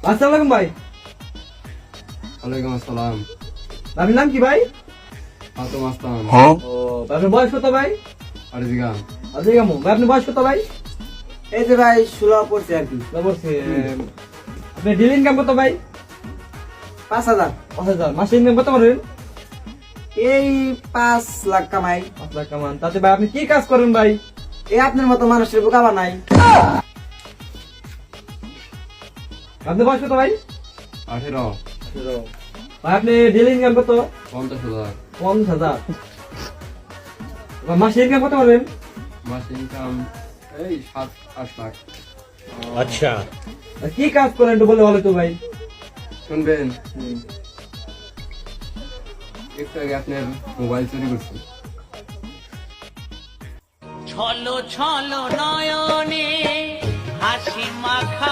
আসসালামু আলাইকুম ভাই। ওয়ালাইকুম আসসালাম। আপনার নাম কি ভাই? ফাতেমা আসলাম। ও আপনার বয়স কত ভাই? আরিজিগান। আচ্ছা কেমন ভাই, আপনার বয়স কত ভাই? এই যে ভাই 16 পড়ছে আর কি। বলছি আপনি ডেলি ইনকাম কত ভাই? 5000। 5000 মাসে ইনকাম কত করেন? এই 5 লাখ কামাই। 5 লাখ কামান। তাতে ভাই আপনি কি কাজ করেন ভাই? এই আপনার মতো মানুষের বোকা বানাই। আপনার বয়স কত ভাই? 18। ভাই আপনি ডেলি ইনকাম কত? 50,000। 50,000। মাসে ইনকাম কত করেন? মাস ইনকাম এই 7-8 লাখ। अच्छा কি কাজ করেন একটু বলে ভালো তো ভাই। শুনবেন, একটু আগে আপনার মোবাইল চুরি করছি। ছলো ছলো নয়নে হাসি মাখা